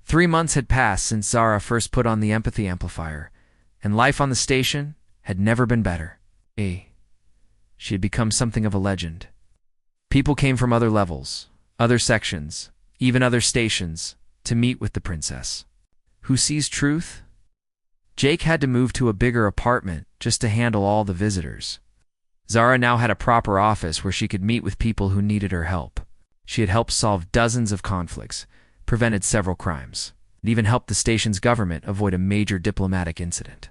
3 months had passed since Zara first put on the empathy amplifier, and life on the station had never been better. She had become something of a legend. People came from other levels, other sections, even other stations, to meet with the princess. Who sees truth? Jake had to move to a bigger apartment just to handle all the visitors. Zara now had a proper office where she could meet with people who needed her help. She had helped solve dozens of conflicts, prevented several crimes, and even helped the station's government avoid a major diplomatic incident.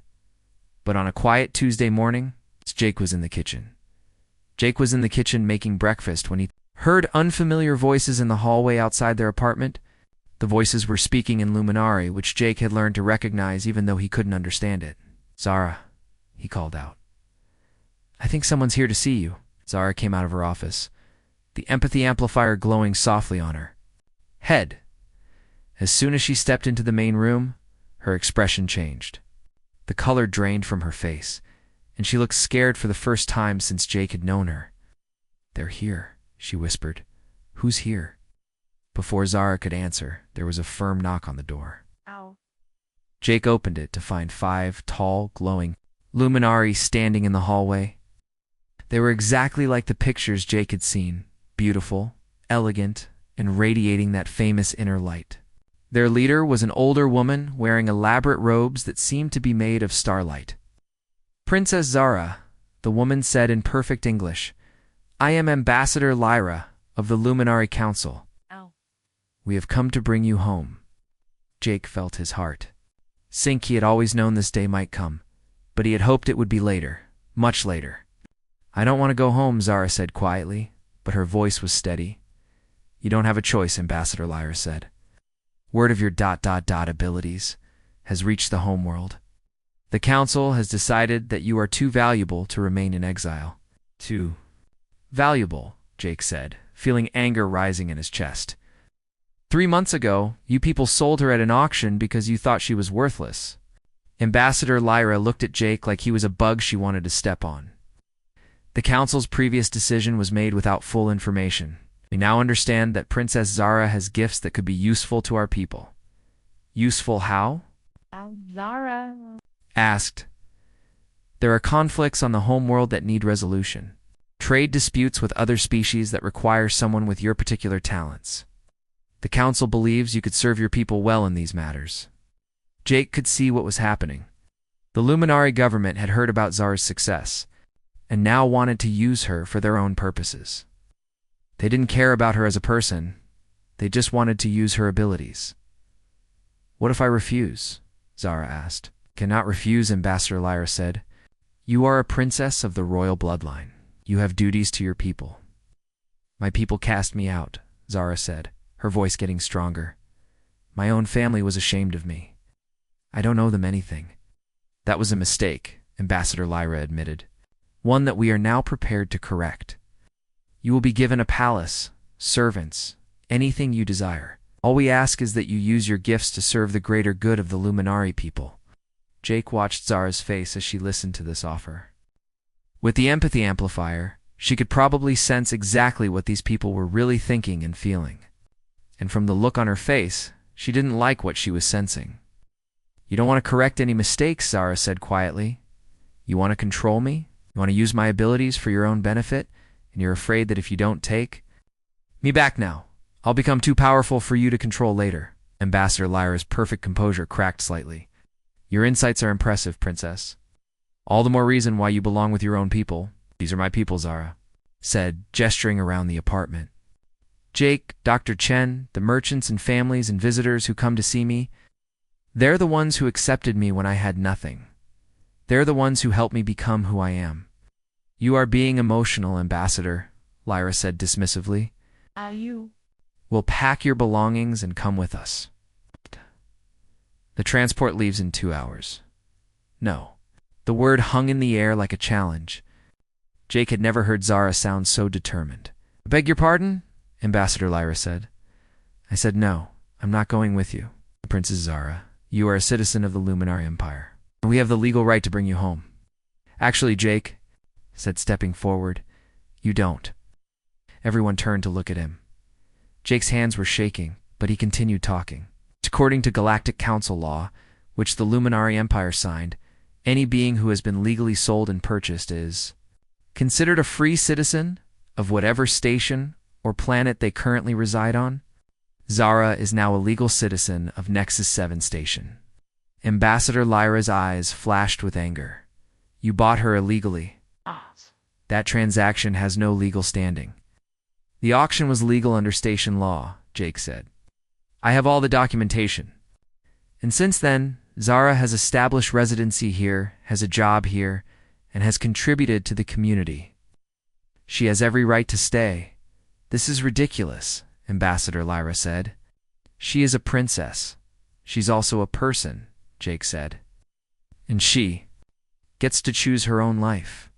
But on a quiet Tuesday morning, Jake was in the kitchen. Jake was in the kitchen making breakfast when he heard unfamiliar voices in the hallway outside their apartment. The voices were speaking in Luminari, which Jake had learned to recognize even though he couldn't understand it. "Zara," he called out. "I think someone's here to see you." Zara came out of her office, the empathy amplifier glowing softly on her head. As soon as she stepped into the main room, her expression changed. The color drained from her face, and she looked scared for the first time since Jake had known her. "They're here," she whispered. "Who's here?" Before Zara could answer, there was a firm knock on the door. Ow. Jake opened it to find 5 tall, glowing luminaries standing in the hallway. They were exactly like the pictures Jake had seen, beautiful, elegant, and radiating that famous inner light. Their leader was an older woman wearing elaborate robes that seemed to be made of starlight. "Princess Zara," the woman said in perfect English, "I am Ambassador Lyra of the Luminary Council. Ow. We have come to bring you home." Jake felt his heart sink. He had always known this day might come, but he had hoped it would be later, much later. "I don't want to go home," Zara said quietly, but her voice was steady. "You don't have a choice," Ambassador Lyra said. "Word of your ... abilities has reached the homeworld. The council has decided that you are too valuable to remain in exile." "Too valuable," Jake said, feeling anger rising in his chest. 3 months ago, you people sold her at an auction because you thought she was worthless." Ambassador Lyra looked at Jake like he was a bug she wanted to step on. "The council's previous decision was made without full information. We now understand that Princess Zara has gifts that could be useful to our people." "Useful how?" Zara asked. "There are conflicts on the homeworld that need resolution. Trade disputes with other species that require someone with your particular talents. The council believes you could serve your people well in these matters." Jake could see what was happening. The Luminari government had heard about Zara's success, and now wanted to use her for their own purposes. They didn't care about her as a person. They just wanted to use her abilities. "What if I refuse?" Zara asked. "Cannot refuse," Ambassador Lyra said. "You are a princess of the royal bloodline. You have duties to your people." "My people cast me out," Zara said, her voice getting stronger. "My own family was ashamed of me. I don't owe them anything." "That was a mistake," Ambassador Lyra admitted. "One that we are now prepared to correct. You will be given a palace, servants, anything you desire. All we ask is that you use your gifts to serve the greater good of the Luminari people." Jake watched Zara's face as she listened to this offer. With the empathy amplifier, she could probably sense exactly what these people were really thinking and feeling. And from the look on her face, she didn't like what she was sensing. "You don't want to correct any mistakes," Zara said quietly. "You want to control me? You want to use my abilities for your own benefit, and you're afraid that if you don't take me back now, I'll become too powerful for you to control later." Ambassador Lyra's perfect composure cracked slightly. "Your insights are impressive, Princess. All the more reason why you belong with your own people." "These are my people," Zara said, gesturing around the apartment. "Jake, Dr. Chen, the merchants and families and visitors who come to see me, they're the ones who accepted me when I had nothing. They're the ones who helped me become who I am." "You are being emotional, Ambassador," Lyra said dismissively. You "We'll pack your belongings and come with us. The transport leaves in 2 hours." "No." The word hung in the air like a challenge. Jake had never heard Zara sound so determined. "I beg your pardon?" Ambassador Lyra said. "I said no, I'm not going with you. Princess Zara, you are a citizen of the Luminary Empire. We have the legal right to bring you home." "Actually, Jake," said stepping forward, "you don't." Everyone turned to look at him. Jake's hands were shaking, but he continued talking. According to Galactic Council law, which the Luminary Empire signed, any being who has been legally sold and purchased is considered a free citizen of whatever station or planet they currently reside on. Zara is now a legal citizen of Nexus 7 Station. Ambassador Lyra's eyes flashed with anger. You bought her illegally. That transaction has no legal standing. The auction was legal under station law, Jake said. I have all the documentation. And since then, Zara has established residency here, has a job here, and has contributed to the community. She has every right to stay. This is ridiculous, Ambassador Lyra said. She is a princess. She's also a person, Jake said. And she gets to choose her own life.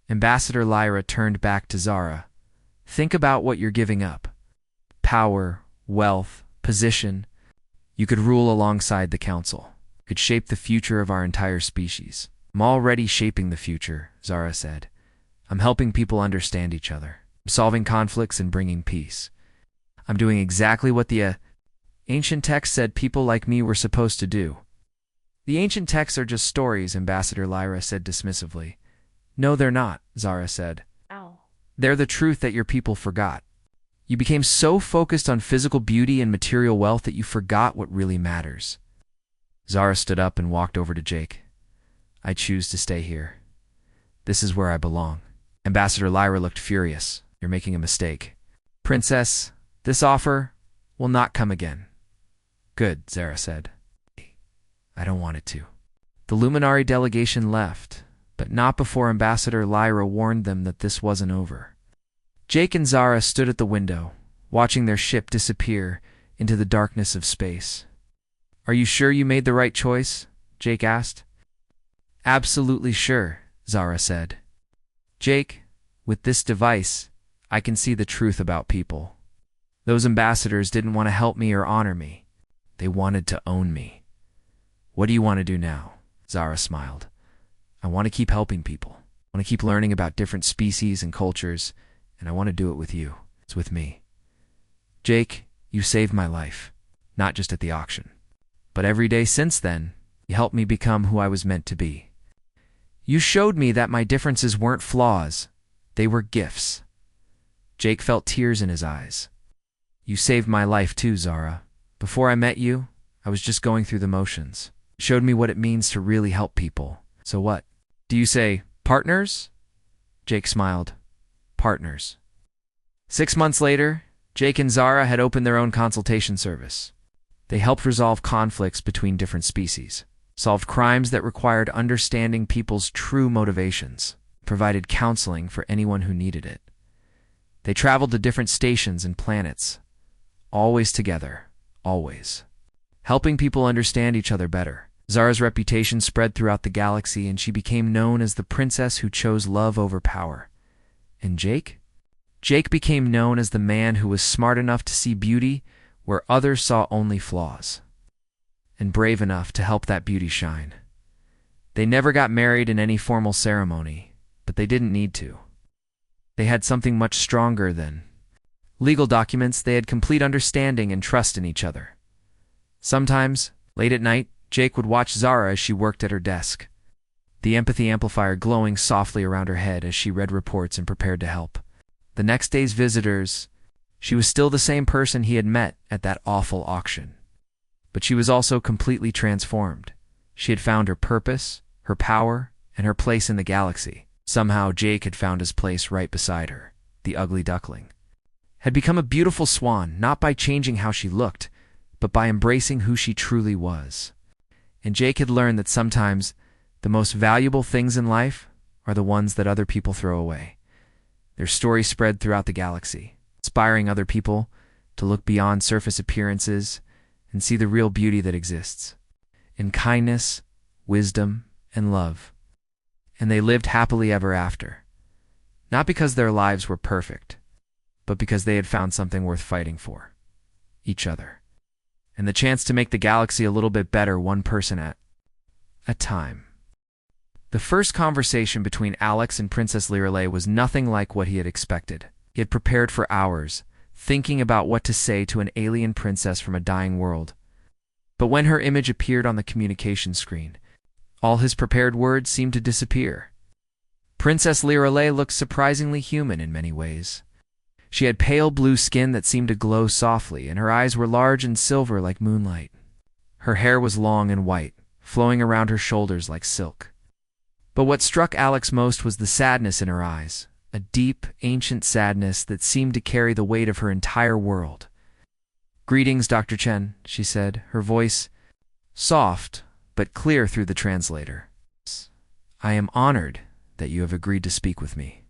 Ambassador Lyra turned back to Zara. Think about what you're giving up. Power, wealth, position. You could rule alongside the council. You could shape the future of our entire species. I'm already shaping the future, Zara said. I'm helping people understand each other. I'm solving conflicts and bringing peace. I'm doing exactly what the ancient texts said people like me were supposed to do. The ancient texts are just stories, Ambassador Lyra said dismissively. No, they're not, Zara said. Ow. They're the truth that your people forgot. You became so focused on physical beauty and material wealth that you forgot what really matters. Zara stood up and walked over to Jake. I choose to stay here. This is where I belong. Ambassador Lyra looked furious. You're making a mistake. Princess, this offer will not come again. Good, Zara said. I don't want it to. The Luminary delegation left, but not before Ambassador Lyra warned them that this wasn't over. Jake and Zara stood at the window, watching their ship disappear into the darkness of space. Are you sure you made the right choice? Jake asked. Absolutely sure, Zara said. Jake, with this device, I can see the truth about people. Those ambassadors didn't want to help me or honor me. They wanted to own me. What do you want to do now? Zara smiled. I want to keep helping people. I want to keep learning about different species and cultures, and I want to do it with you. It's with me. Jake, you saved my life, not just at the auction, but every day since then. You helped me become who I was meant to be. You showed me that my differences weren't flaws, they were gifts. Jake felt tears in his eyes. You saved my life too, Zara. Before I met you, I was just going through the motions. You showed me what it means to really help people. So what? Do you say partners? Jake smiled. Partners. 6 months later, Jake and Zara had opened their own consultation service. They helped resolve conflicts between different species, solved crimes that required understanding people's true motivations, provided counseling for anyone who needed it. They traveled to different stations and planets, always together, always, helping people understand each other better. Zara's reputation spread throughout the galaxy, and she became known as the princess who chose love over power. And Jake? Jake became known as the man who was smart enough to see beauty where others saw only flaws, and brave enough to help that beauty shine. They never got married in any formal ceremony, but they didn't need to. They had something much stronger than legal documents. They had complete understanding and trust in each other. Sometimes, late at night, Jake would watch Zara as she worked at her desk, the empathy amplifier glowing softly around her head as she read reports and prepared to help. The next day's visitors, she was still the same person he had met at that awful auction. But she was also completely transformed. She had found her purpose, her power, and her place in the galaxy. Somehow Jake had found his place right beside her, the ugly duckling. Had become a beautiful swan, not by changing how she looked, but by embracing who she truly was. And Jake had learned that sometimes the most valuable things in life are the ones that other people throw away. Their story spread throughout the galaxy, inspiring other people to look beyond surface appearances and see the real beauty that exists in kindness, wisdom, and love. And they lived happily ever after, not because their lives were perfect, but because they had found something worth fighting for, each other, and the chance to make the galaxy a little bit better, one person at a time. The first conversation between Alex and Princess Lirelei was nothing like what he had expected. He had prepared for hours, thinking about what to say to an alien princess from a dying world. But when her image appeared on the communication screen, all his prepared words seemed to disappear. Princess Lirelei looked surprisingly human in many ways. She had pale blue skin that seemed to glow softly, and her eyes were large and silver like moonlight. Her hair was long and white, flowing around her shoulders like silk. But what struck Alex most was the sadness in her eyes, a deep, ancient sadness that seemed to carry the weight of her entire world. "Greetings, Dr. Chen," she said, her voice soft but clear through the translator. "I am honored that you have agreed to speak with me."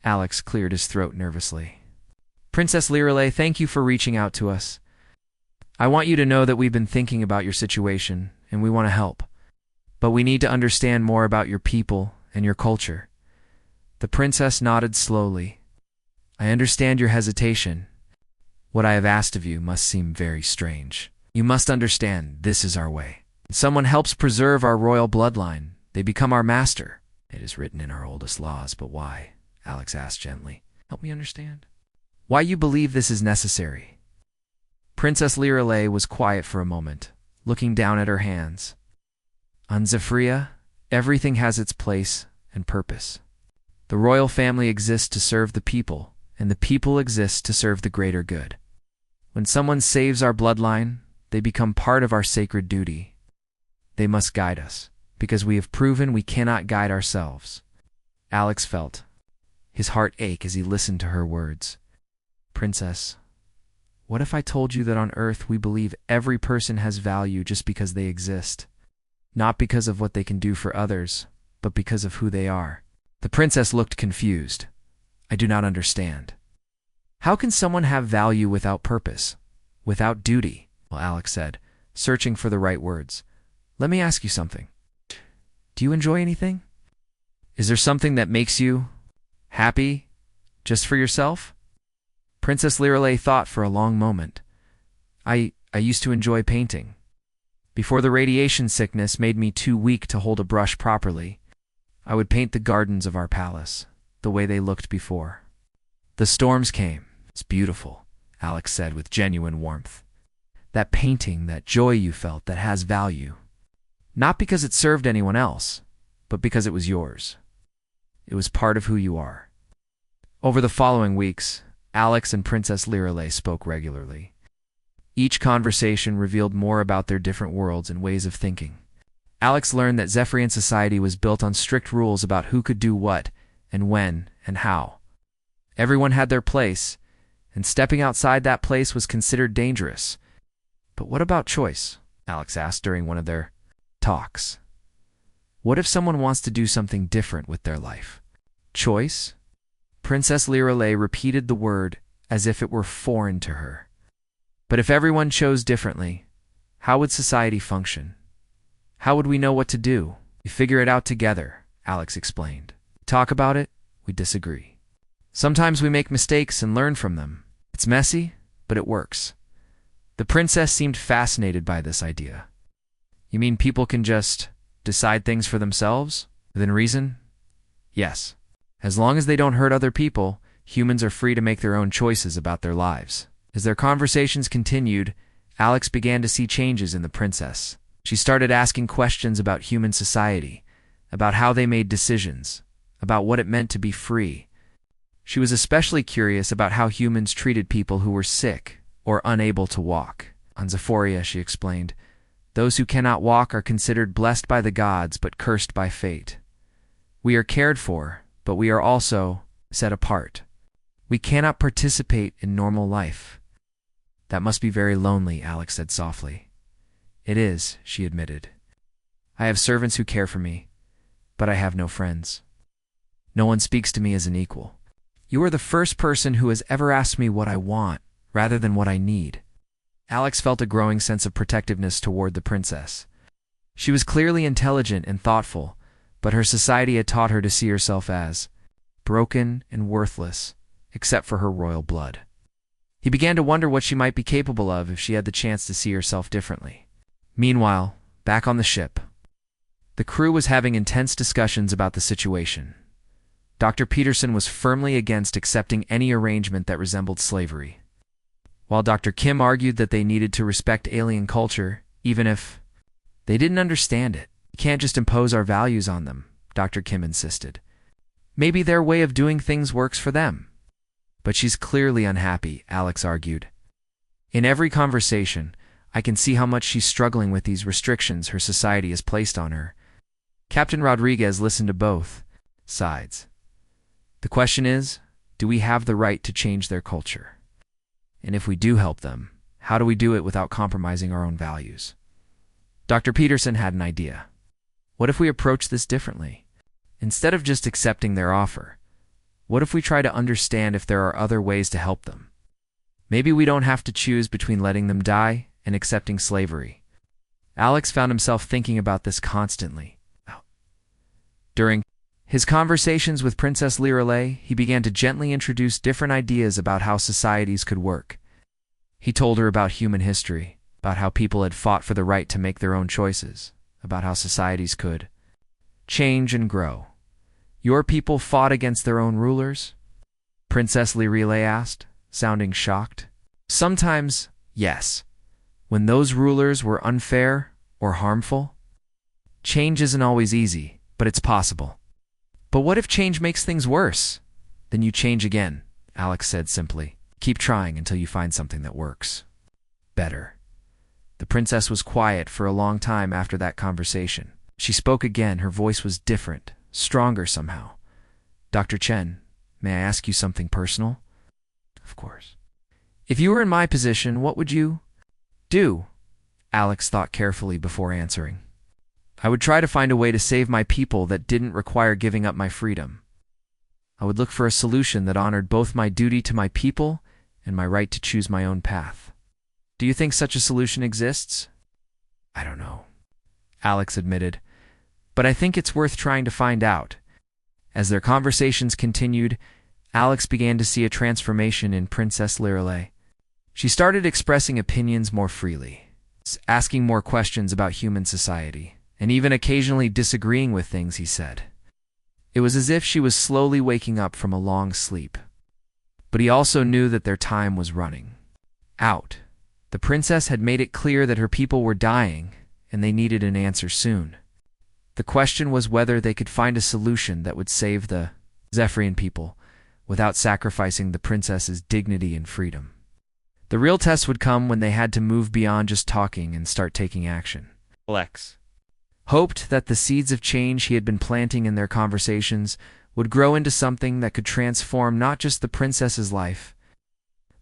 Alex cleared his throat nervously. "Princess Lirelei, thank you for reaching out to us. I want you to know that we've been thinking about your situation, and we want to help. But we need to understand more about your people and your culture." The princess nodded slowly. "I understand your hesitation. What I have asked of you must seem very strange. You must understand, this is our way. Someone helps preserve our royal bloodline. They become our master. It is written in our oldest laws, but why?" Alex asked gently. "Help me understand." "Why you believe this is necessary?" Princess Lirelei was quiet for a moment, looking down at her hands. "On Zephyria, everything has its place and purpose. The royal family exists to serve the people, and the people exist to serve the greater good. When someone saves our bloodline, they become part of our sacred duty. They must guide us, because we have proven we cannot guide ourselves." Alex felt his heart ache as he listened to her words. "Princess, what if I told you that on Earth we believe every person has value just because they exist? Not because of what they can do for others, but because of who they are." The princess looked confused. "I do not understand. How can someone have value without purpose, without duty?" Well, Alex said, searching for the right words. "Let me ask you something. Do you enjoy anything? Is there something that makes you happy just for yourself?" Princess Lirelei thought for a long moment. I used to enjoy painting. Before the radiation sickness made me too weak to hold a brush properly, I would paint the gardens of our palace, the way they looked before. The storms came. It's beautiful," Alex said with genuine warmth. "That painting, that joy you felt, that has value. Not because it served anyone else, but because it was yours. It was part of who you are." Over the following weeks, Alex and Princess Lirelei spoke regularly. Each conversation revealed more about their different worlds and ways of thinking. Alex learned that Zephyrian society was built on strict rules about who could do what, and when, and how. Everyone had their place, and stepping outside that place was considered dangerous. "But what about choice?" Alex asked during one of their talks. "What if someone wants to do something different with their life?" "Choice?" Princess Lirelei repeated the word as if it were foreign to her. "But if everyone chose differently, how would society function? How would we know what to do? We figure it out together," Alex explained. "Talk about it, we disagree. Sometimes we make mistakes and learn from them. It's messy, but it works." The princess seemed fascinated by this idea. "You mean people can just decide things for themselves, within reason?" "Yes. As long as they don't hurt other people, humans are free to make their own choices about their lives." As their conversations continued, Alex began to see changes in the princess. She started asking questions about human society, about how they made decisions, about what it meant to be free. She was especially curious about how humans treated people who were sick or unable to walk. "On Zephyria," she explained, "those who cannot walk are considered blessed by the gods but cursed by fate. We are cared for, but we are also set apart. We cannot participate in normal life." "That must be very lonely," Alex said softly. "It is," she admitted. "I have servants who care for me, but I have no friends. No one speaks to me as an equal. You are the first person who has ever asked me what I want, rather than what I need." Alex felt a growing sense of protectiveness toward the princess. She was clearly intelligent and thoughtful, but her society had taught her to see herself as broken and worthless, except for her royal blood. He began to wonder what she might be capable of if she had the chance to see herself differently. Meanwhile, back on the ship, the crew was having intense discussions about the situation. Dr. Peterson was firmly against accepting any arrangement that resembled slavery, while Dr. Kim argued that they needed to respect alien culture, even if they didn't understand it. You can't just impose our values on them, Dr. Kim insisted. Maybe their way of doing things works for them. But she's clearly unhappy, Alex argued. In every conversation, I can see how much she's struggling with these restrictions her society has placed on her. Captain Rodriguez listened to both sides. The question is, do we have the right to change their culture? And if we do help them, how do we do it without compromising our own values? Dr. Peterson had an idea. What if we approach this differently? Instead of just accepting their offer, what if we try to understand if there are other ways to help them? Maybe we don't have to choose between letting them die and accepting slavery. Alex found himself thinking about this constantly. During his conversations with Princess Lirelei, he began to gently introduce different ideas about how societies could work. He told her about human history, about how people had fought for the right to make their own choices, about how societies could change and grow. Your people fought against their own rulers? Princess Lirelei asked, sounding shocked. Sometimes, yes. When those rulers were unfair or harmful. Change isn't always easy, but it's possible. But what if change makes things worse? Then you change again, Alex said simply. Keep trying until you find something that works better. The princess was quiet for a long time after that conversation. She spoke again. Her voice was different, stronger somehow. Dr. Chen, may I ask you something personal? Of course. If you were in my position, what would you do? Alex thought carefully before answering. I would try to find a way to save my people that didn't require giving up my freedom. I would look for a solution that honored both my duty to my people and my right to choose my own path. Do you think such a solution exists? I don't know, Alex admitted, but I think it's worth trying to find out. As their conversations continued, Alex began to see a transformation in Princess Lirelei. She started expressing opinions more freely, asking more questions about human society, and even occasionally disagreeing with things he said. It was as if she was slowly waking up from a long sleep. But he also knew that their time was running out. The princess had made it clear that her people were dying, and they needed an answer soon. The question was whether they could find a solution that would save the Zephyrian people without sacrificing the princess's dignity and freedom. The real test would come when they had to move beyond just talking and start taking action. Alex hoped that the seeds of change he had been planting in their conversations would grow into something that could transform not just the princess's life,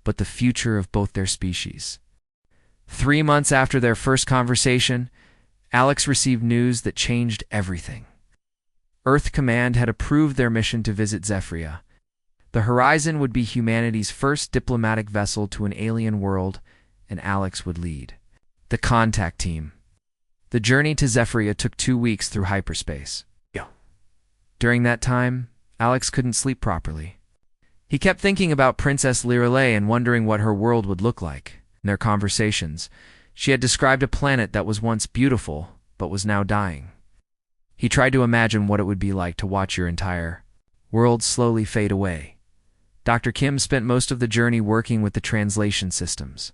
but the future of both their species. 3 months after their first conversation, Alex received news that changed everything. Earth Command had approved their mission to visit Zephyria. The Horizon would be humanity's first diplomatic vessel to an alien world, and Alex would lead the contact team. The journey to Zephyria took 2 weeks through hyperspace. During that time, Alex couldn't sleep properly. He kept thinking about Princess Lirelei and wondering what her world would look like. In their conversations, she had described a planet that was once beautiful, but was now dying. He tried to imagine what it would be like to watch your entire world slowly fade away. Dr. Kim spent most of the journey working with the translation systems,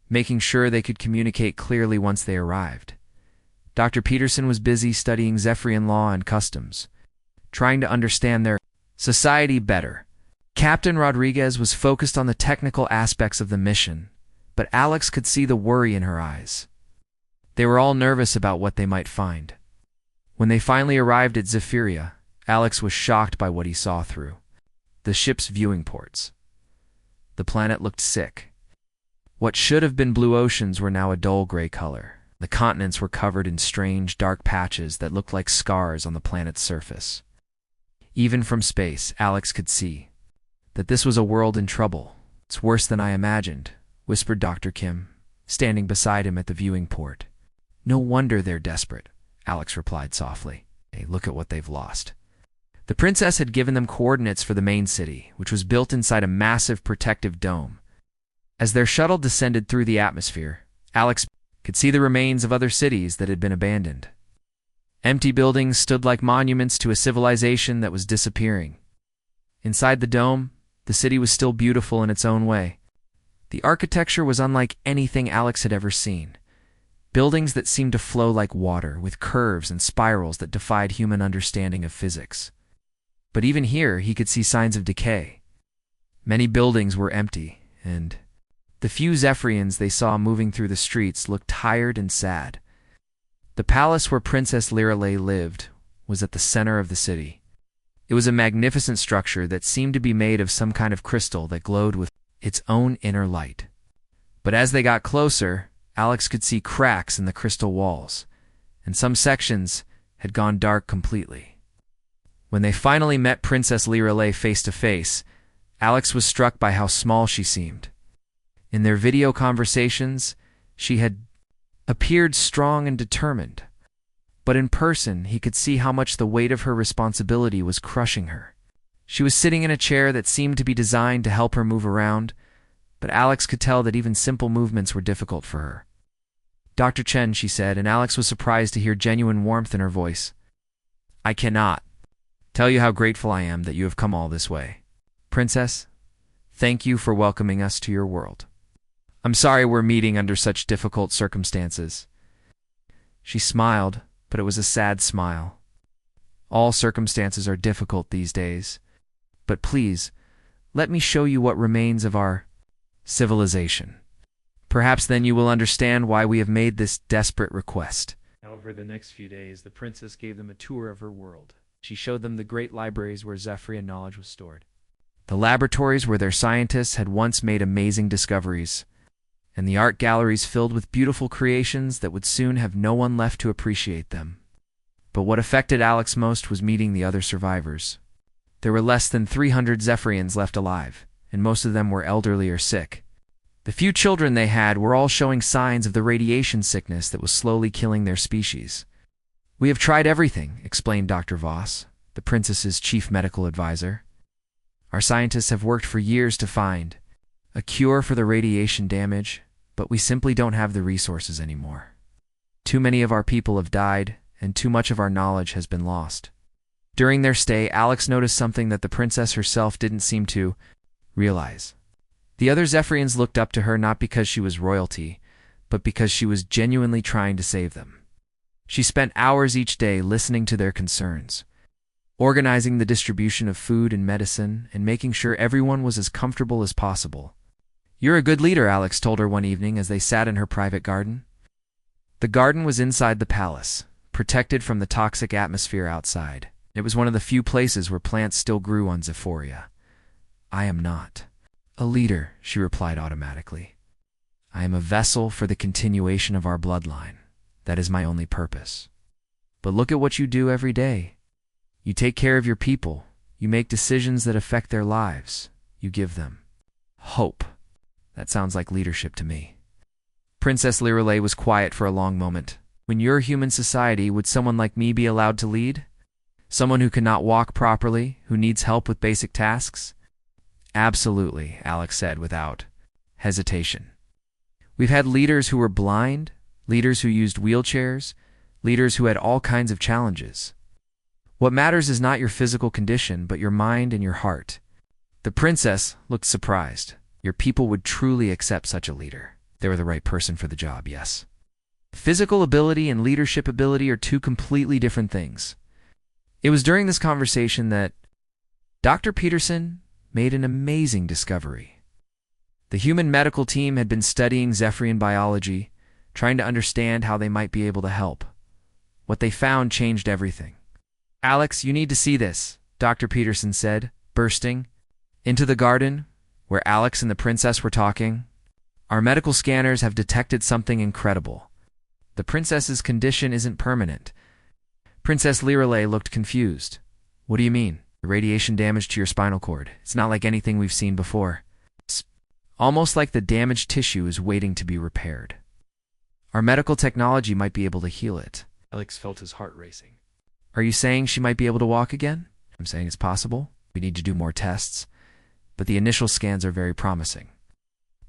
making sure they could communicate clearly once they arrived. Dr. Peterson was busy studying Zephyrian law and customs, trying to understand their society better. Captain Rodriguez was focused on the technical aspects of the mission, but Alex could see the worry in her eyes. They were all nervous about what they might find. When they finally arrived at Zephyria, Alex was shocked by what he saw through the ship's viewing ports. The planet looked sick. What should have been blue oceans were now a dull gray color. The continents were covered in strange, dark patches that looked like scars on the planet's surface. Even from space, Alex could see that this was a world in trouble. It's worse than I imagined, whispered Dr. Kim, standing beside him at the viewing port. No wonder they're desperate, Alex replied softly. Hey, look at what they've lost. The princess had given them coordinates for the main city, which was built inside a massive protective dome. As their shuttle descended through the atmosphere, Alex could see the remains of other cities that had been abandoned. Empty buildings stood like monuments to a civilization that was disappearing. Inside the dome, the city was still beautiful in its own way. The architecture was unlike anything Alex had ever seen. Buildings that seemed to flow like water, with curves and spirals that defied human understanding of physics. But even here, he could see signs of decay. Many buildings were empty, and the few Zephyrians they saw moving through the streets looked tired and sad. The palace where Princess Lirelei lived was at the center of the city. It was a magnificent structure that seemed to be made of some kind of crystal that glowed with its own inner light. But as they got closer, Alex could see cracks in the crystal walls, and some sections had gone dark completely. When they finally met Princess Lirelei face to face, Alex was struck by how small she seemed. In their video conversations, she had appeared strong and determined, but in person he could see how much the weight of her responsibility was crushing her. She was sitting in a chair that seemed to be designed to help her move around, but Alex could tell that even simple movements were difficult for her. "Dr. Chen," she said, and Alex was surprised to hear genuine warmth in her voice. "I cannot tell you how grateful I am that you have come all this way. Princess, thank you for welcoming us to your world. I'm sorry we're meeting under such difficult circumstances." She smiled, but it was a sad smile. All circumstances are difficult these days, but please, let me show you what remains of our civilization. Perhaps then you will understand why we have made this desperate request. Over the next few days, the princess gave them a tour of her world. She showed them the great libraries where Zephyrian knowledge was stored, the laboratories where their scientists had once made amazing discoveries, and the art galleries filled with beautiful creations that would soon have no one left to appreciate them. But what affected Alex most was meeting the other survivors. There were less than 300 Zephyrians left alive, and most of them were elderly or sick. The few children they had were all showing signs of the radiation sickness that was slowly killing their species. "We have tried everything," explained Dr. Voss, the princess's chief medical advisor. "Our scientists have worked for years to find a cure for the radiation damage, but we simply don't have the resources anymore. Too many of our people have died, and too much of our knowledge has been lost." During their stay, Alex noticed something that the princess herself didn't seem to realize. The other Zephyrians looked up to her not because she was royalty, but because she was genuinely trying to save them. She spent hours each day listening to their concerns, organizing the distribution of food and medicine, and making sure everyone was as comfortable as possible. "You're a good leader," Alex told her one evening as they sat in her private garden. The garden was inside the palace, protected from the toxic atmosphere outside. It was one of the few places where plants still grew on Zephyria. "I am not a leader," she replied automatically. "I am a vessel for the continuation of our bloodline. That is my only purpose. But look at what you do every day. You take care of your people. You make decisions that affect their lives. You give them hope. That sounds like leadership to me." Princess Lirelei was quiet for a long moment. "When you're human society, would someone like me be allowed to lead? Someone who cannot walk properly, who needs help with basic tasks?" "Absolutely," Alex said without hesitation. "We've had leaders who were blind, leaders who used wheelchairs, leaders who had all kinds of challenges. What matters is not your physical condition, but your mind and your heart." The princess looked surprised. "Your people would truly accept such a leader. They were the right person for the job, yes. Physical ability and leadership ability are two completely different things." It was during this conversation that Dr. Peterson made an amazing discovery. The human medical team had been studying Zephyrian biology, trying to understand how they might be able to help. What they found changed everything. "Alex, you need to see this," Dr. Peterson said, bursting into the garden where Alex and the princess were talking. "Our medical scanners have detected something incredible. The princess's condition isn't permanent." Princess Lirelei looked confused. "What do you mean?" "The radiation damage to your spinal cord. It's not like anything we've seen before. It's almost like the damaged tissue is waiting to be repaired. Our medical technology might be able to heal it." Alex felt his heart racing. "Are you saying she might be able to walk again?" "I'm saying it's possible. We need to do more tests, but the initial scans are very promising."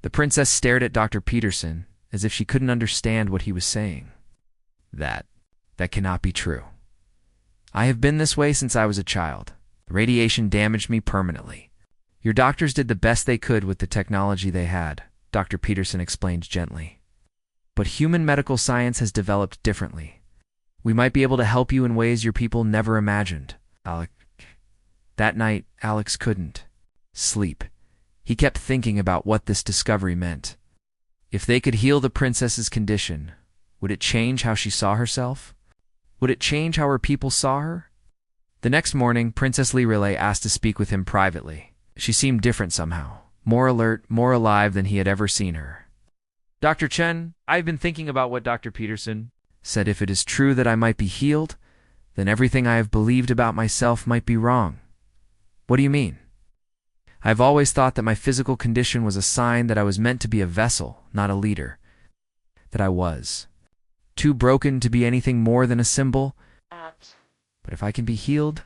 The princess stared at Dr. Peterson as if she couldn't understand what he was saying. That cannot be true. I have been this way since I was a child. The radiation damaged me permanently. Your doctors did the best they could with the technology they had," Dr. Peterson explained gently. but human medical science has developed differently. We might be able to help you in ways your people never imagined, Alex. That night, Alex couldn't sleep. He kept thinking about what this discovery meant. If they could heal the princess's condition, would it change how she saw herself? Would it change how her people saw her? The next morning, Princess Lirelei asked to speak with him privately. She seemed different somehow, more alert, more alive than he had ever seen her. Dr. Chen, I've been thinking about what Dr. Peterson said. If it is true that I might be healed, then everything I have believed about myself might be wrong. What do you mean? I've always thought that my physical condition was a sign that I was meant to be a vessel, not a leader. That I was too broken to be anything more than a symbol. But if I can be healed,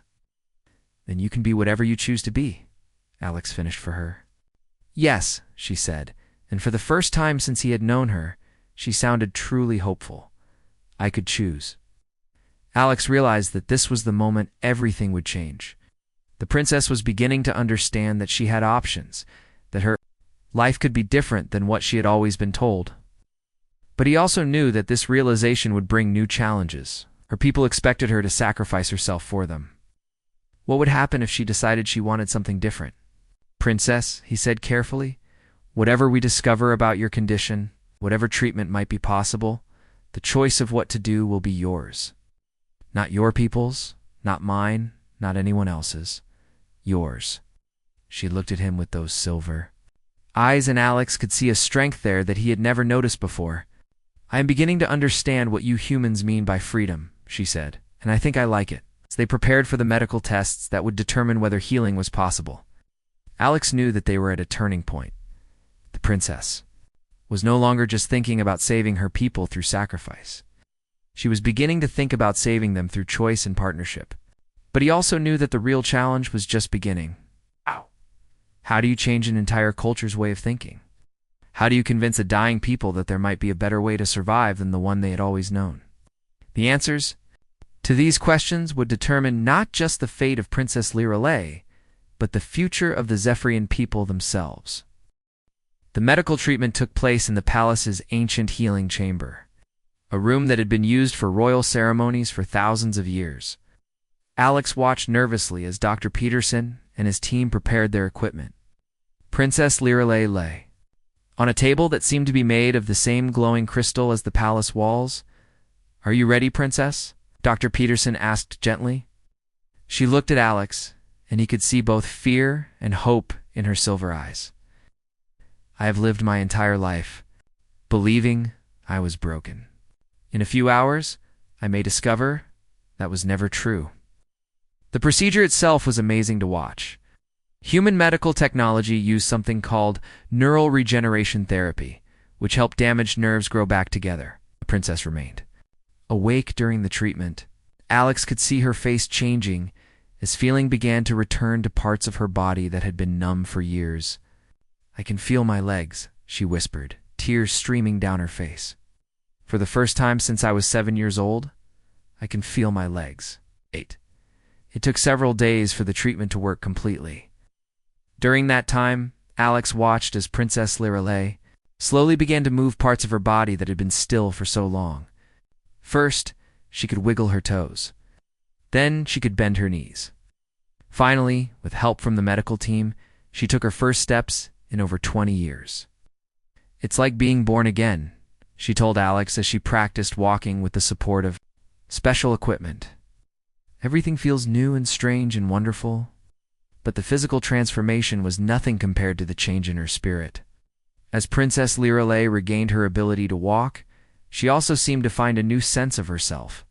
then you can be whatever you choose to be, Alex finished for her. Yes, she said, and for the first time since he had known her, she sounded truly hopeful. I could choose. Alex realized that this was the moment everything would change. The princess was beginning to understand that she had options, that her life could be different than what she had always been told. But he also knew that this realization would bring new challenges. Her people expected her to sacrifice herself for them. What would happen if she decided she wanted something different? Princess, he said carefully, whatever we discover about your condition, whatever treatment might be possible, the choice of what to do will be yours. Not your people's, not mine, not anyone else's. Yours. She looked at him with those silver eyes, and Alex could see a strength there that he had never noticed before. I am beginning to understand what you humans mean by freedom, she said, and I think I like it. As they prepared for the medical tests that would determine whether healing was possible, Alex knew that they were at a turning point. The princess was no longer just thinking about saving her people through sacrifice. She was beginning to think about saving them through choice and partnership. But he also knew that the real challenge was just beginning. How do you change an entire culture's way of thinking? How do you convince a dying people that there might be a better way to survive than the one they had always known? The answers to these questions would determine not just the fate of Princess Lirelei, but the future of the Zephyrian people themselves. The medical treatment took place in the palace's ancient healing chamber, a room that had been used for royal ceremonies for thousands of years. Alex watched nervously as Dr. Peterson and his team prepared their equipment. Princess Lirelei lay on a table that seemed to be made of the same glowing crystal as the palace walls. Are you ready, Princess? Dr. Peterson asked gently. She looked at Alex, and he could see both fear and hope in her silver eyes. I have lived my entire life believing I was broken. In a few hours, I may discover that was never true. The procedure itself was amazing to watch. Human medical technology used something called neural regeneration therapy, which helped damaged nerves grow back together. The princess remained awake during the treatment. Alex could see her face changing as feeling began to return to parts of her body that had been numb for years. I can feel my legs, she whispered, tears streaming down her face. For the first time since I was 7 years old, I can feel my legs. 8. It took several days for the treatment to work completely. During that time, Alex watched as Princess Lirelei slowly began to move parts of her body that had been still for so long. First, she could wiggle her toes. Then she could bend her knees. Finally, with help from the medical team, she took her first steps in over 20 years. It's like being born again, she told Alex as she practiced walking with the support of special equipment. Everything feels new and strange and wonderful, but the physical transformation was nothing compared to the change in her spirit. As Princess Lirelei regained her ability to walk, she also seemed to find a new sense of herself.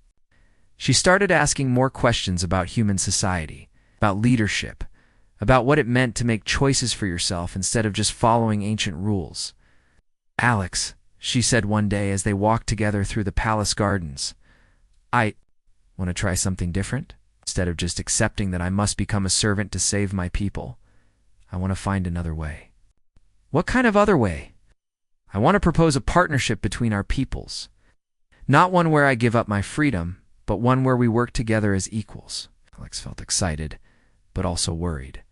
She started asking more questions about human society, about leadership, about what it meant to make choices for yourself instead of just following ancient rules. Alex, she said one day as they walked together through the palace gardens, I want to try something different. Instead of just accepting that I must become a servant to save my people, I want to find another way. What kind of other way? I want to propose a partnership between our peoples. Not one where I give up my freedom, but one where we work together as equals. Alex felt excited, but also worried.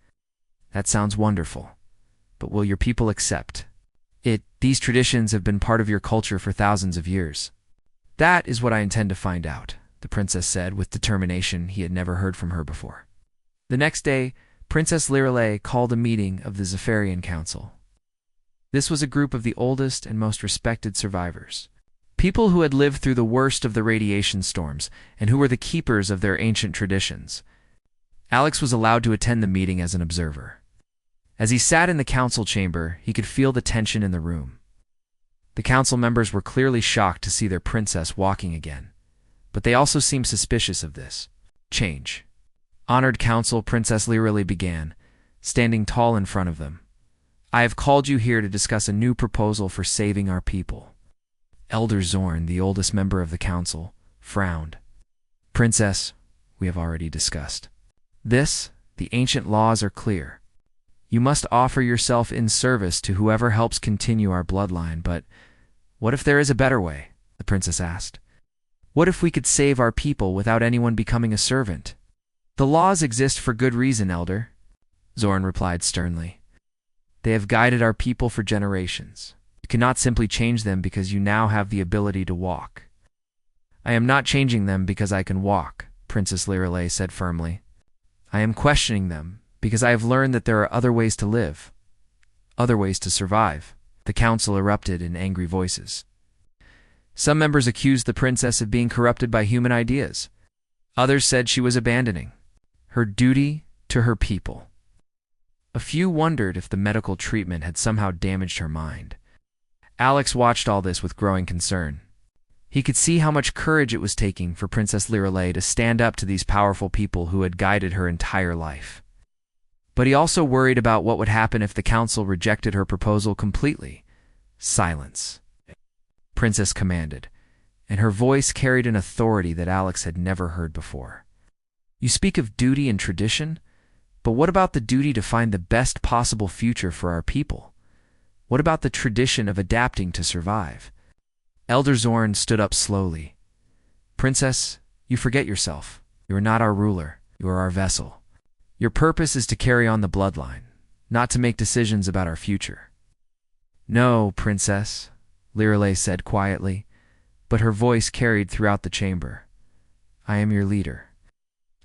That sounds wonderful, but will your people accept? These traditions have been part of your culture for thousands of years. That is what I intend to find out, the princess said with determination he had never heard from her before. The next day, Princess Lirelei called a meeting of the Zephyrian Council. This was a group of the oldest and most respected survivors. People who had lived through the worst of the radiation storms and who were the keepers of their ancient traditions. Alex was allowed to attend the meeting as an observer. As he sat in the council chamber, he could feel the tension in the room. The council members were clearly shocked to see their princess walking again, but they also seemed suspicious of this change. Honored council, Princess Lirelei began, standing tall in front of them. I have called you here to discuss a new proposal for saving our people. Elder Zorn, the oldest member of the council, frowned. Princess, we have already discussed. The ancient laws are clear. You must offer yourself in service to whoever helps continue our bloodline, but what if there is a better way? The princess asked. What if we could save our people without anyone becoming a servant? The laws exist for good reason, Elder, Zorn replied sternly. They have guided our people for generations. You cannot simply change them because you now have the ability to walk. I am not changing them because I can walk, Princess Lirelei said firmly. I am questioning them because I have learned that there are other ways to live, other ways to survive. The council erupted in angry voices. Some members accused the princess of being corrupted by human ideas. Others said she was abandoning her duty to her people. A few wondered if the medical treatment had somehow damaged her mind. Alex watched all this with growing concern. He could see how much courage it was taking for Princess Lirelei to stand up to these powerful people who had guided her entire life. But he also worried about what would happen if the council rejected her proposal completely. Silence, Princess commanded, and her voice carried an authority that Alex had never heard before. You speak of duty and tradition, but what about the duty to find the best possible future for our people? What about the tradition of adapting to survive? Elder Zorn stood up slowly. Princess, you forget yourself. You are not our ruler. You are our vessel. Your purpose is to carry on the bloodline, not to make decisions about our future. No, Princess, Lirelei said quietly, but her voice carried throughout the chamber. I am your leader.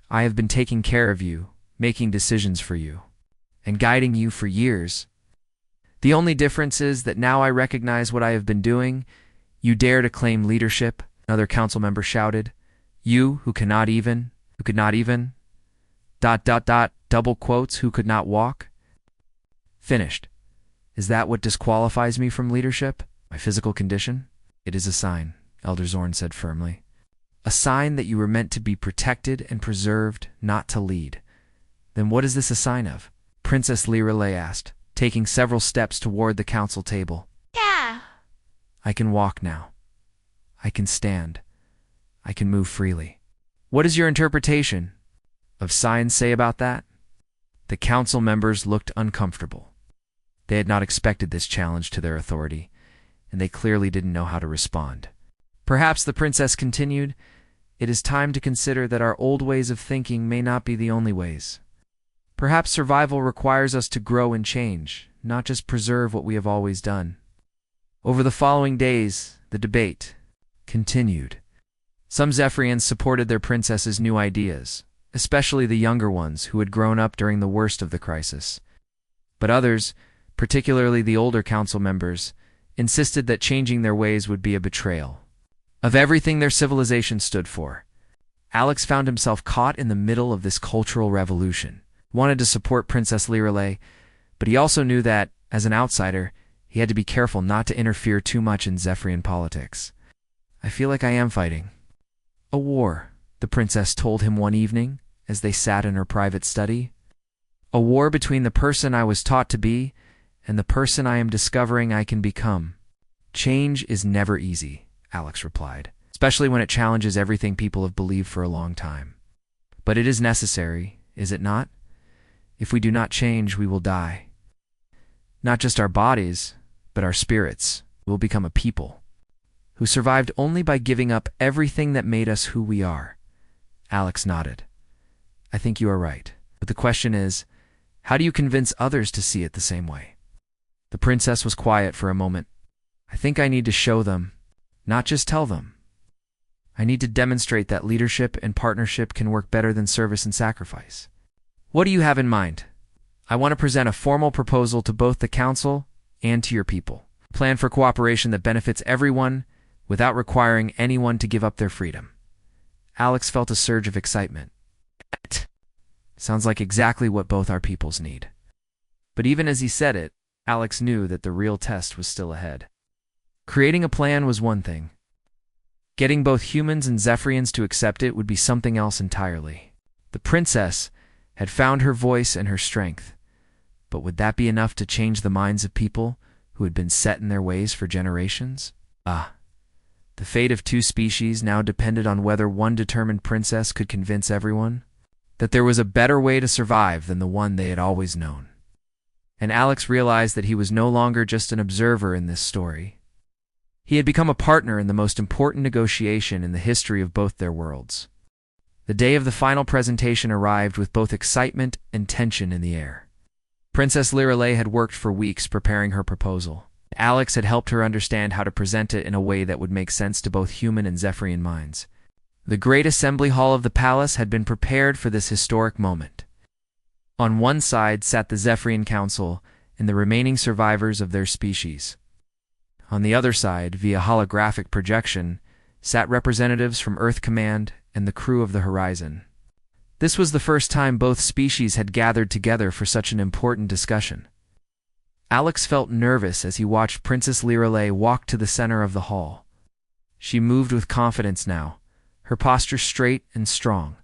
I have been taking care of you, making decisions for you, and guiding you for years. The only difference is that now I recognize what I have been doing. You dare to claim leadership, another council member shouted. You who could not even, double quotes, who could not walk? Finished. Is that what disqualifies me from leadership? My physical condition? It is a sign, Elder Zorn said firmly. A sign that you were meant to be protected and preserved, not to lead. Then what is this a sign of? Princess Lirelei asked, taking several steps toward the council table. Yeah. I can walk now. I can stand. I can move freely. What does your interpretation of signs say about that? The council members looked uncomfortable. They had not expected this challenge to their authority, and they clearly didn't know how to respond. Perhaps the princess continued, it is time to consider that our old ways of thinking may not be the only ways. Perhaps survival requires us to grow and change, not just preserve what we have always done. Over the following days, the debate continued. Some Zephyrians supported their princess's new ideas, especially the younger ones who had grown up during the worst of the crisis. But others, particularly the older council members, insisted that changing their ways would be a betrayal of everything their civilization stood for. Alex found himself caught in the middle of this cultural revolution. He wanted to support Princess Lirelei, but he also knew that, as an outsider, he had to be careful not to interfere too much in Zephyrian politics. I feel like I am fighting a war, the princess told him one evening as they sat in her private study. A war between the person I was taught to be and the person I am discovering I can become. Change is never easy, Alex replied, especially when it challenges everything people have believed for a long time. But it is necessary, is it not? If we do not change, we will die. Not just our bodies, but our spirits. We will become a people who survived only by giving up everything that made us who we are. Alex nodded. I think you are right. But the question is, how do you convince others to see it the same way? The princess was quiet for a moment. I think I need to show them, not just tell them. I need to demonstrate that leadership and partnership can work better than service and sacrifice. What do you have in mind? I want to present a formal proposal to both the council and to your people. A plan for cooperation that benefits everyone without requiring anyone to give up their freedom. Alex felt a surge of excitement. Sounds like exactly what both our peoples need. But even as he said it, Alex knew that the real test was still ahead. Creating a plan was one thing. Getting both humans and Zephyrians to accept it would be something else entirely. The princess had found her voice and her strength, but would that be enough to change the minds of people who had been set in their ways for generations? The fate of two species now depended on whether one determined princess could convince everyone that there was a better way to survive than the one they had always known. And Alex realized that he was no longer just an observer in this story. He had become a partner in the most important negotiation in the history of both their worlds. The day of the final presentation arrived with both excitement and tension in the air. Princess Lirelei had worked for weeks preparing her proposal. Alex had helped her understand how to present it in a way that would make sense to both human and Zephyrian minds. The great assembly hall of the palace had been prepared for this historic moment. On one side sat the Zephyrian Council and the remaining survivors of their species. On the other side, via holographic projection, sat representatives from Earth Command and the crew of the Horizon. This was the first time both species had gathered together for such an important discussion. Alex felt nervous as he watched Princess Lirelei walk to the center of the hall. She moved with confidence now, her posture straight and strong,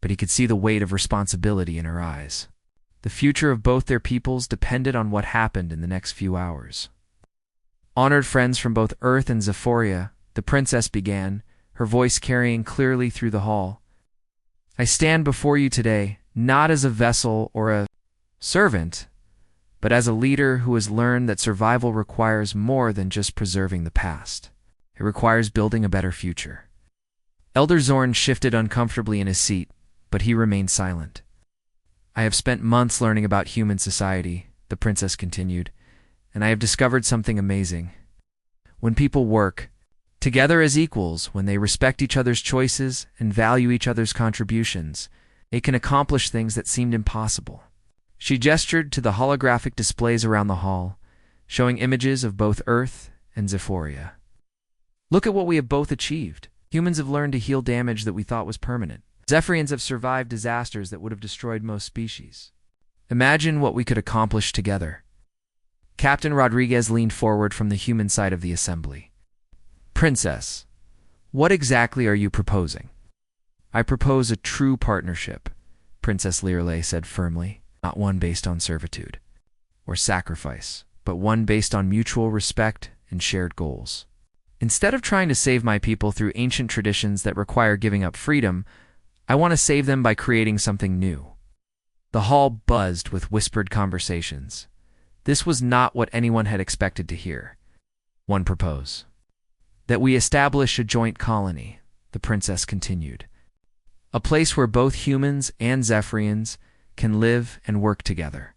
but he could see the weight of responsibility in her eyes. The future of both their peoples depended on what happened in the next few hours. Honored friends from both Earth and Zephyria, the princess began, her voice carrying clearly through the hall. I stand before you today, not as a vessel or a servant, but as a leader who has learned that survival requires more than just preserving the past. It requires building a better future. Elder Zorn shifted uncomfortably in his seat, but he remained silent. I have spent months learning about human society, the princess continued, and I have discovered something amazing. When people work together as equals, when they respect each other's choices and value each other's contributions, it can accomplish things that seemed impossible. She gestured to the holographic displays around the hall, showing images of both Earth and Zephyria. Look at what we have both achieved. Humans have learned to heal damage that we thought was permanent. Zephyrians have survived disasters that would have destroyed most species. Imagine what we could accomplish together. Captain Rodriguez leaned forward from the human side of the assembly. Princess, what exactly are you proposing? I propose a true partnership, Princess Lirelei said firmly. Not one based on servitude or sacrifice, but one based on mutual respect and shared goals. Instead of trying to save my people through ancient traditions that require giving up freedom, I want to save them by creating something new. The hall buzzed with whispered conversations. This was not what anyone had expected to hear. One proposed that we establish a joint colony, the princess continued. A place where both humans and Zephyrians can live and work together,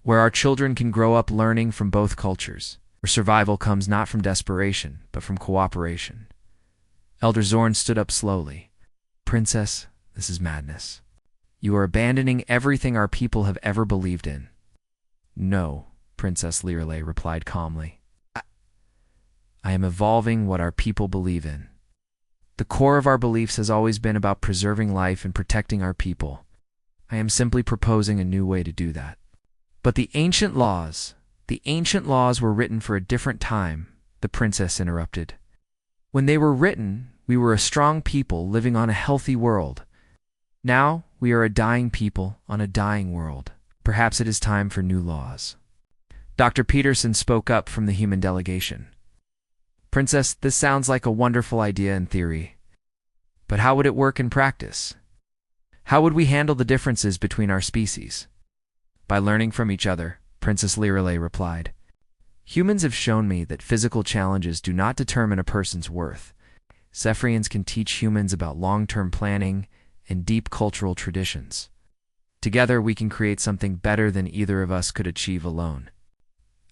where our children can grow up learning from both cultures, where survival comes not from desperation, but from cooperation. Elder Zorn stood up slowly. Princess, this is madness. You are abandoning everything our people have ever believed in. No, Princess Lirelei replied calmly. I am evolving what our people believe in. The core of our beliefs has always been about preserving life and protecting our people. I am simply proposing a new way to do that. But the ancient laws were written for a different time, the princess interrupted. When they were written, we were a strong people living on a healthy world. Now we are a dying people on a dying world. Perhaps it is time for new laws. Dr. Peterson spoke up from the human delegation. Princess, this sounds like a wonderful idea in theory. But how would it work in practice? How would we handle the differences between our species? By learning from each other, Princess Lirelei replied. Humans have shown me that physical challenges do not determine a person's worth. Zephyrians can teach humans about long-term planning and deep cultural traditions. Together we can create something better than either of us could achieve alone.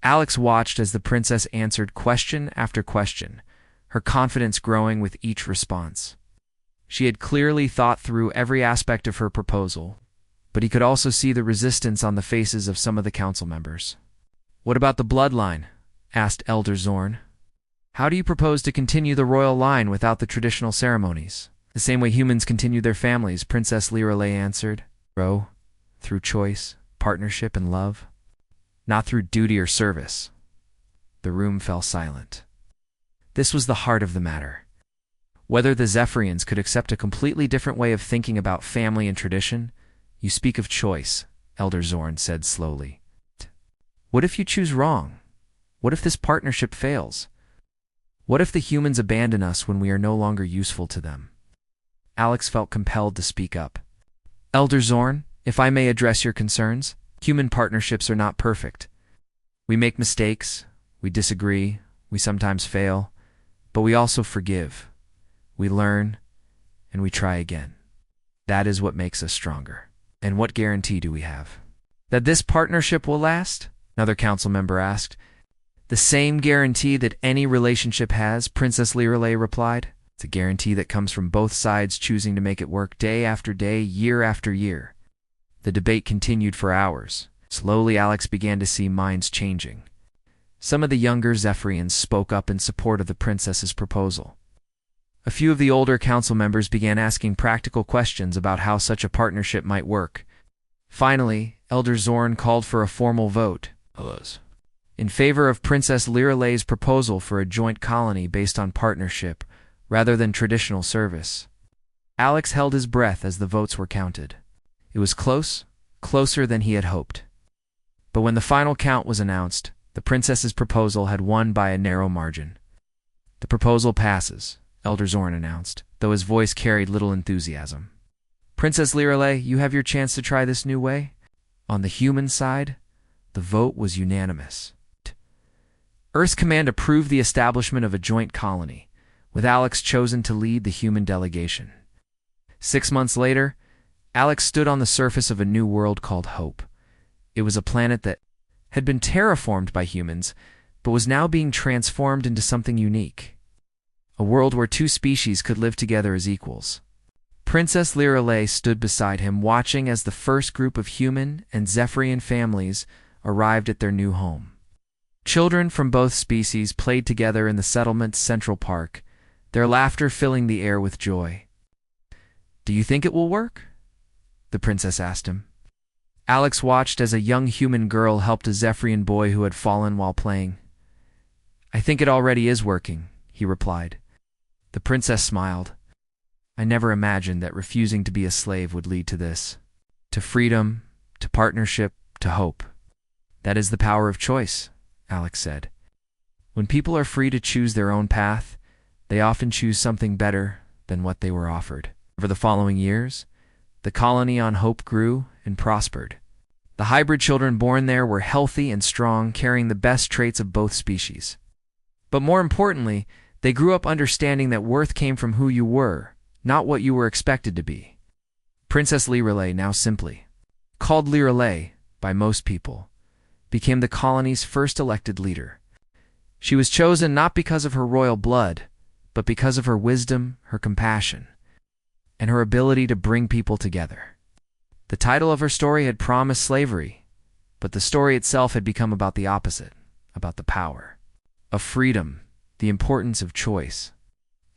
Alex watched as the princess answered question after question, her confidence growing with each response. She had clearly thought through every aspect of her proposal, but he could also see the resistance on the faces of some of the council members. "What about the bloodline?" asked Elder Zorn. "How do you propose to continue the royal line without the traditional ceremonies?" "The same way humans continue their families," Princess Lirelei answered. "Grow, through choice, partnership, and love, not through duty or service." The room fell silent. This was the heart of the matter. Whether the Zephyrians could accept a completely different way of thinking about family and tradition. "You speak of choice," Elder Zorn said slowly. "What if you choose wrong? What if this partnership fails? What if the humans abandon us when we are no longer useful to them?" Alex felt compelled to speak up. "Elder Zorn, if I may address your concerns, human partnerships are not perfect. We make mistakes, we disagree, we sometimes fail, but we also forgive. We learn, and we try again. That is what makes us stronger. And what guarantee do we have that this partnership will last?" another council member asked. "The same guarantee that any relationship has," Princess Lirelei replied. "It's a guarantee that comes from both sides choosing to make it work day after day, year after year." The debate continued for hours. Slowly, Alex began to see minds changing. Some of the younger Zephyrians spoke up in support of the princess's proposal. A few of the older council members began asking practical questions about how such a partnership might work. Finally, Elder Zorn called for a formal vote in favor of Princess Lirelei's proposal for a joint colony based on partnership rather than traditional service. Alex held his breath as the votes were counted. It was close, closer than he had hoped. But when the final count was announced, the princess's proposal had won by a narrow margin. "The proposal passes," Elder Zorn announced, though his voice carried little enthusiasm. "Princess Lirelei, you have your chance to try this new way." On the human side, the vote was unanimous. Earth's command approved the establishment of a joint colony, with Alex chosen to lead the human delegation. 6 months later, Alex stood on the surface of a new world called Hope. It was a planet that had been terraformed by humans, but was now being transformed into something unique. A world where two species could live together as equals. Princess Lirelei stood beside him, watching as the first group of human and Zephyrian families arrived at their new home. Children from both species played together in the settlement's central park, their laughter filling the air with joy. "Do you think it will work?" the princess asked him. Alex watched as a young human girl helped a Zephyrian boy who had fallen while playing. "I think it already is working," he replied. The princess smiled. "I never imagined that refusing to be a slave would lead to this. To freedom, to partnership, to hope. That is the power of choice," Alex said. "When people are free to choose their own path, they often choose something better than what they were offered." Over the following years, the colony on Hope grew and prospered. The hybrid children born there were healthy and strong, carrying the best traits of both species. But more importantly, they grew up understanding that worth came from who you were, not what you were expected to be. Princess Lirelei, now simply called Lirelei by most people, became the colony's first elected leader. She was chosen not because of her royal blood, but because of her wisdom, her compassion, and her ability to bring people together. The title of her story had promised slavery, but the story itself had become about the opposite, about the power of freedom, the importance of choice,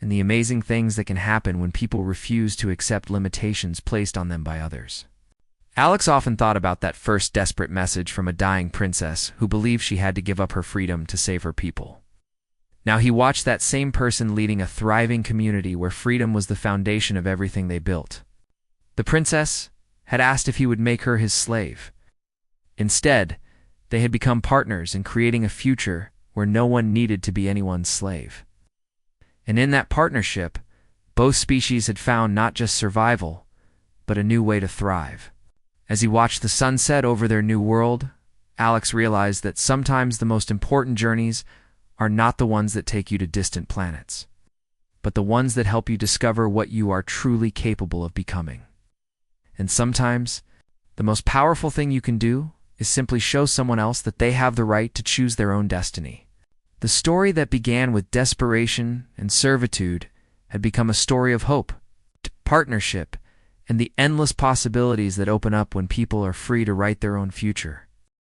and the amazing things that can happen when people refuse to accept limitations placed on them by others. Alex often thought about that first desperate message from a dying princess who believed she had to give up her freedom to save her people. Now he watched that same person leading a thriving community where freedom was the foundation of everything they built. The princess had asked if he would make her his slave. Instead, they had become partners in creating a future where no one needed to be anyone's slave. And in that partnership, both species had found not just survival, but a new way to thrive. As he watched the sun set over their new world, Alex realized that sometimes the most important journeys are not the ones that take you to distant planets, but the ones that help you discover what you are truly capable of becoming. And sometimes, the most powerful thing you can do is simply show someone else that they have the right to choose their own destiny. The story that began with desperation and servitude had become a story of hope, partnership, and the endless possibilities that open up when people are free to write their own future.